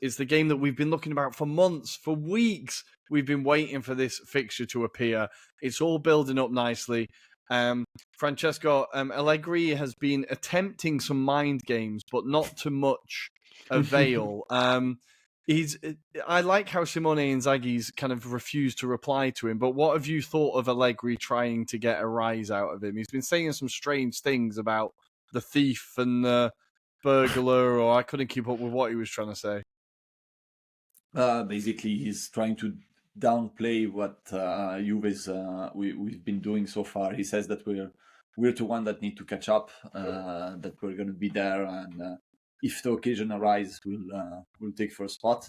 It's the game that we've been looking about for months, for weeks. We've been waiting for this fixture to appear. It's all building up nicely. Francesco, Allegri has been attempting some mind games, but not to much avail. I like how Simone Inzaghi's kind of refused to reply to him, but what have you thought of Allegri trying to get a rise out of him? He's been saying some strange things about the thief and the burglar, or I couldn't keep up with what he was trying to say. Basically, he's trying to downplay what Juve's we've been doing so far. He says that we're the one that need to catch up, that we're going to be there, and if the occasion arises, we'll take first spot.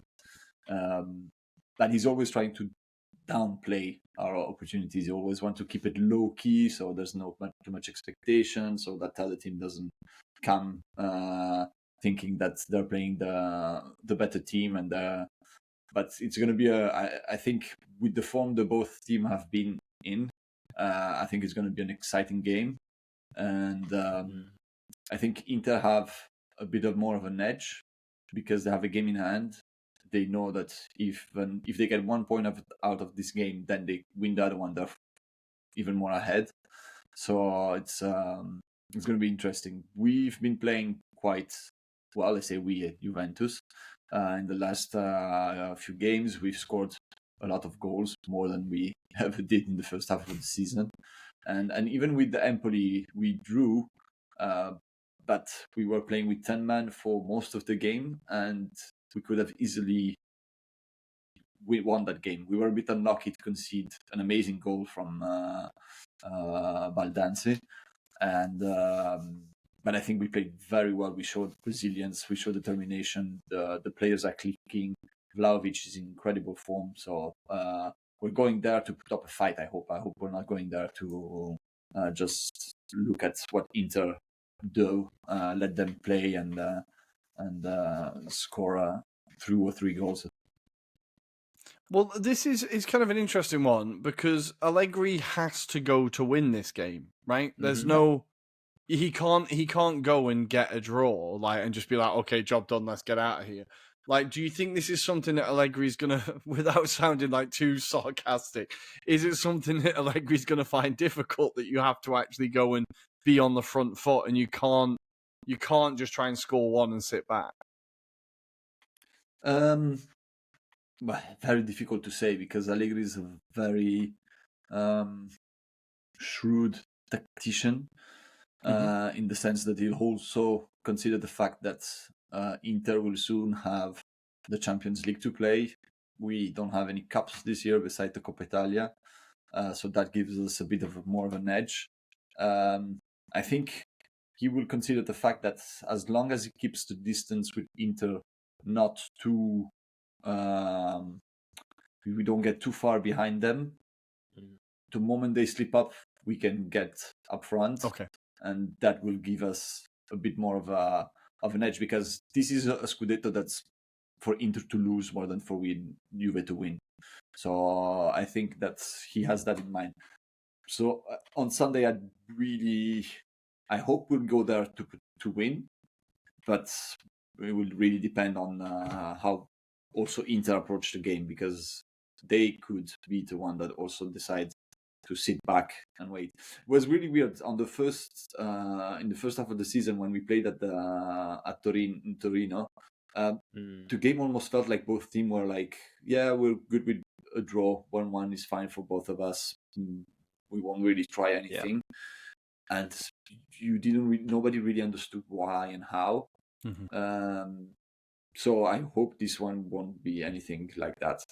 But he's always trying to downplay our opportunities. He always wants to keep it low key, so there's no too much expectation, so that the other team doesn't come thinking that they're playing the better team. And but it's going to be I think with the form the both team have been in, I think it's going to be an exciting game, and I think Inter have a bit of more of an edge because they have a game in hand. They know that if they get 1 point out of this game, then they win the other one, they're even more ahead. So it's going to be interesting. We've been playing quite well. I say we at Juventus. In the last few games, we've scored a lot of goals, more than we ever did in the first half of the season. And even with the Empoli, we drew, but we were playing with 10 men for most of the game, and we could have easily won that game. We were a bit unlucky to concede an amazing goal from Baldanzi, but I think we played very well. We showed resilience, we showed determination. The players are clicking. Vlahovic is in incredible form, so we're going there to put up a fight. I hope we're not going there to just look at what Inter do, let them play and score 2 or 3 goals. Well, this is kind of an interesting one because Allegri has to go to win this game, right? There's no he can't go and get a draw and just be like, okay, job done, let's get out of here. Do you think this is something that Allegri's gonna, without sounding too sarcastic, is it something that Allegri's gonna find difficult, that you have to actually go and be on the front foot and you can't just try and score one and sit back? Well, very difficult to say because Allegri is a very shrewd tactician, in the sense that he'll also consider the fact that Inter will soon have the Champions League to play. We don't have any cups this year besides the Coppa Italia, so that gives us a bit of more of an edge. I think he will consider the fact that as long as he keeps the distance with Inter, not too we don't get too far behind them. The moment they slip up, we can get up front. Okay. And that will give us a bit more of an edge, because this is a Scudetto that's for Inter to lose more than for Juve to win. So I think that he has that in mind. So on Sunday, I hope we'll go there to win, but it will really depend on how also Inter approach the game, because they could be the one that also decides to sit back and wait. It was really weird on the first in the first half of the season when we played at Torino. The game almost felt like both teams were like, yeah, we're good with a draw. 1-1 is fine for both of us. We won't really try anything. Yeah. And nobody really understood why and how. So I hope this one won't be anything like that.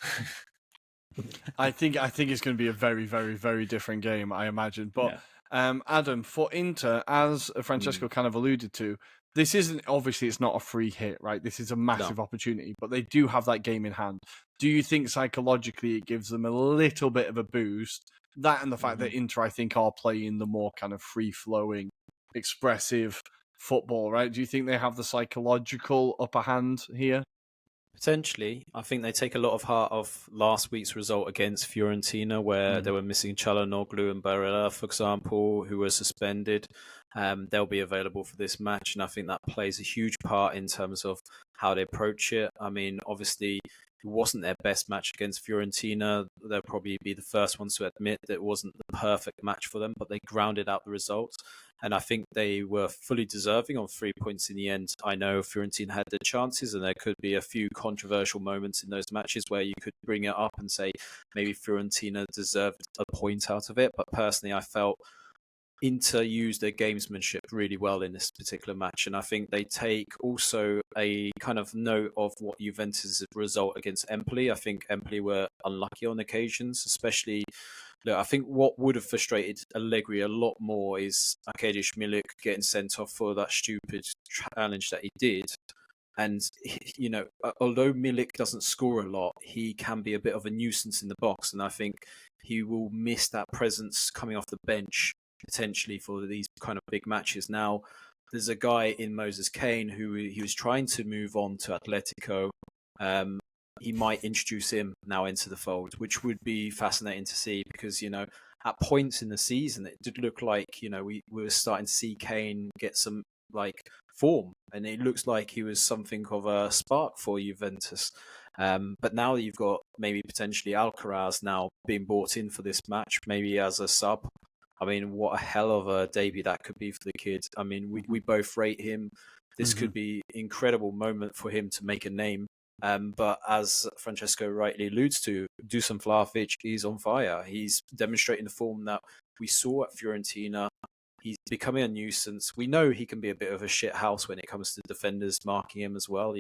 I think it's going to be a very, very, very different game, I imagine. But Adam, for Inter, as Francesco kind of alluded to, this isn't, obviously it's not a free hit, right? This is a massive opportunity, but they do have that game in hand. Do you think psychologically it gives them a little bit of a boost? That and the fact that Inter, I think, are playing the more kind of free-flowing, expressive football, right? Do you think they have the psychological upper hand here? Potentially. I think they take a lot of heart off last week's result against Fiorentina, where they were missing Çalhanoğlu and Barella, for example, who were suspended. They'll be available for this match, and I think that plays a huge part in terms of how they approach it. I mean, obviously, it wasn't their best match against Fiorentina. They'll probably be the first ones to admit that it wasn't the perfect match for them, but they grounded out the results. And I think they were fully deserving on 3 points in the end. I know Fiorentina had their chances, and there could be a few controversial moments in those matches where you could bring it up and say maybe Fiorentina deserved a point out of it. But personally, I felt Inter used their gamesmanship really well in this particular match, and I think they take also a kind of note of what Juventus' result against Empoli. I think Empoli were unlucky on occasions, especially. Look, I think what would have frustrated Allegri a lot more is Arkadiusz Milik getting sent off for that stupid challenge that he did. And, although Milik doesn't score a lot, he can be a bit of a nuisance in the box. And I think he will miss that presence coming off the bench potentially for these kind of big matches. Now, there's a guy in Moses Kane who he was trying to move on to Atletico. He might introduce him now into the fold, which would be fascinating to see because, at points in the season, it did look like, we were starting to see Kane get some form, and it looks like he was something of a spark for Juventus. But now you've got maybe potentially Alcaraz now being brought in for this match, maybe as a sub. I mean, what a hell of a debut that could be for the kid. I mean, we both rate him. This could be an incredible moment for him to make a name. But as Francesco rightly alludes to, Dusan Vlahovic is on fire. He's demonstrating the form that we saw at Fiorentina. He's becoming a nuisance. We know he can be a bit of a shit house when it comes to defenders marking him as well,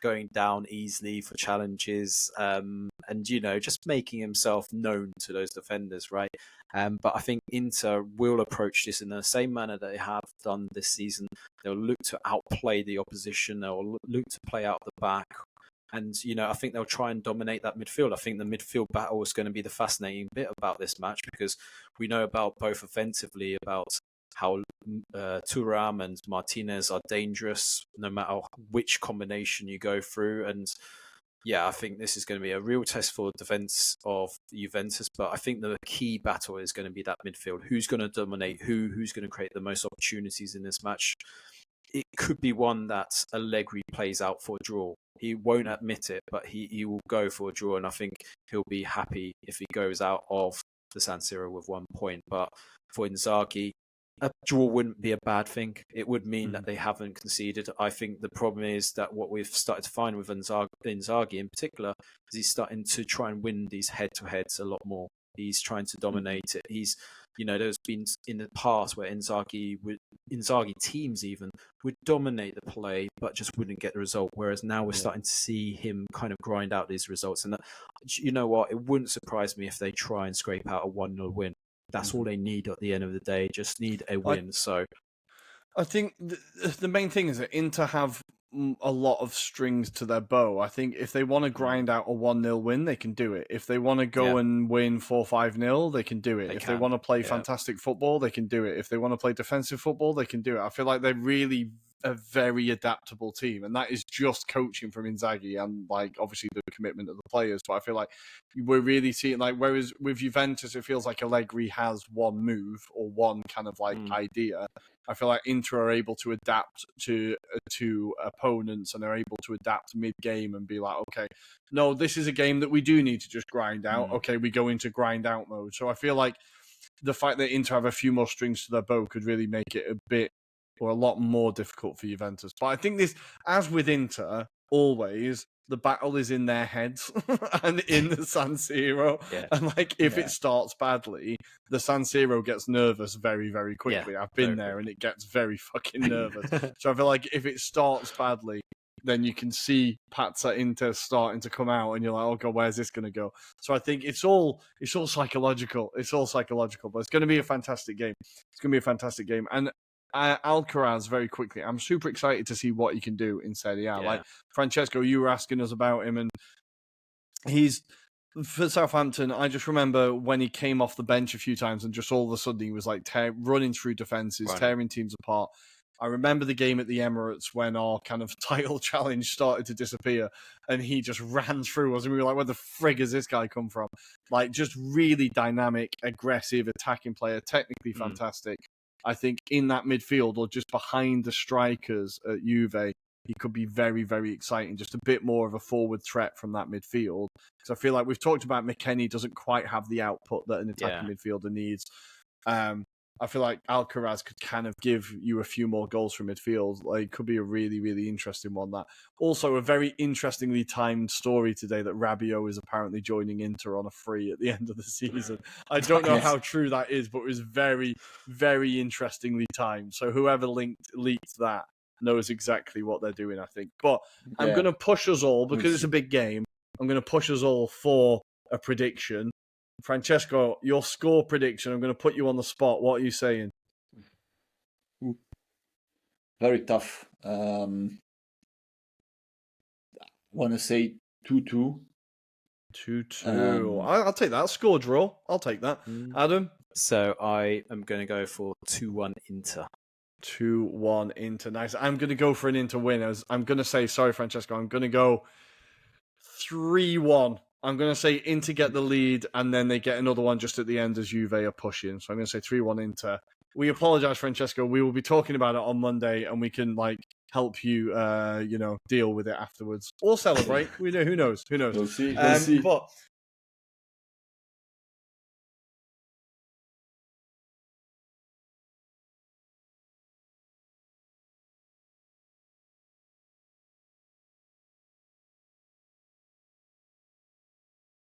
going down easily for challenges and, just making himself known to those defenders, right? But I think Inter will approach this in the same manner that they have done this season. They'll look to outplay the opposition. They'll look to play out the back. And, I think they'll try and dominate that midfield. I think the midfield battle is going to be the fascinating bit about this match because we know about both offensively about how Thuram and Martinez are dangerous no matter which combination you go through. And yeah, I think this is going to be a real test for defense of Juventus. But I think the key battle is going to be that midfield. Who's going to dominate who's going to create the most opportunities in this match? It could be one that Allegri plays out for a draw. He won't admit it, but he will go for a draw, and I think he'll be happy if he goes out of the San Siro with 1 point. But for Inzaghi, a draw wouldn't be a bad thing. It would mean that they haven't conceded. I think the problem is that what we've started to find with Inzaghi in particular is he's starting to try and win these head-to-heads a lot more. He's trying to dominate it. He's, there's been in the past where Inzaghi teams even would dominate the play, but just wouldn't get the result. Whereas now we're starting to see him kind of grind out these results. And you know what? It wouldn't surprise me if they try and scrape out a 1-0 win. That's all they need at the end of the day. Just need a win. I think the main thing is that Inter have a lot of strings to their bow. I think if they want to grind out a 1-0 win, they can do it. If they want to go and win 4-5-0, they can do it. They want to play fantastic football, they can do it. If they want to play defensive football, they can do it. I feel like they're really a very adaptable team, and that is just coaching from Inzaghi and obviously the commitment of the players. But I feel like we're really seeing whereas with Juventus it feels like Allegri has one move or one kind of idea. I feel like Inter are able to adapt to opponents, and they're able to adapt mid-game and be like, okay, no, this is a game that we do need to just grind out. Okay, we go into grind out mode. So I feel like the fact that Inter have a few more strings to their bow could really make it a bit or a lot more difficult for Juventus. But I think this, as with Inter, always, the battle is in their heads and in the San Siro. Yeah. And if it starts badly, the San Siro gets nervous very, very quickly. Yeah, I've been there and it gets very fucking nervous. So I feel like if it starts badly, then you can see Pazza Inter starting to come out and you're like, oh God, where's this going to go? So I think it's all psychological. It's all psychological, but it's going to be a fantastic game. It's going to be a fantastic game. And Alcaraz, very quickly, I'm super excited to see what he can do in Serie A. Yeah. Francesco, you were asking us about him, and he's for Southampton. I just remember when he came off the bench a few times, and just all of a sudden he was running through defenses, tearing teams apart. I remember the game at the Emirates when our kind of title challenge started to disappear, and he just ran through us, and we were like, where the frig has this guy come from? Just really dynamic, aggressive, attacking player, technically fantastic. I think in that midfield or just behind the strikers at Juve, he could be very, very exciting. Just a bit more of a forward threat from that midfield. Because I feel like we've talked about McKennie doesn't quite have the output that an attacking midfielder needs. I feel like Alcaraz could kind of give you a few more goals from midfield. Like, it could be a really, really interesting one. That also a very interestingly timed story today that Rabiot is apparently joining Inter on a free at the end of the season. I don't know how true that is, but it was very, very interestingly timed. So whoever leaked that knows exactly what they're doing, I think. But I'm going to push us all, because it's a big game, I'm going to push us all for a prediction. Francesco, your score prediction, I'm going to put you on the spot. What are you saying? Very tough. I want to say 2-2. 2-2. I'll take that. Score draw. I'll take that. Adam? So I am going to go for 2-1 Inter. 2-1 Inter. Nice. I'm going to go for an Inter win. I'm going to say, sorry, Francesco, I'm going to go 3-1. I'm going to say Inter get the lead, and then they get another one just at the end as Juve are pushing. So I'm going to say 3-1 Inter. We apologize, Francesco. We will be talking about it on Monday, and we can help you, deal with it afterwards or celebrate. We know who knows. We'll see.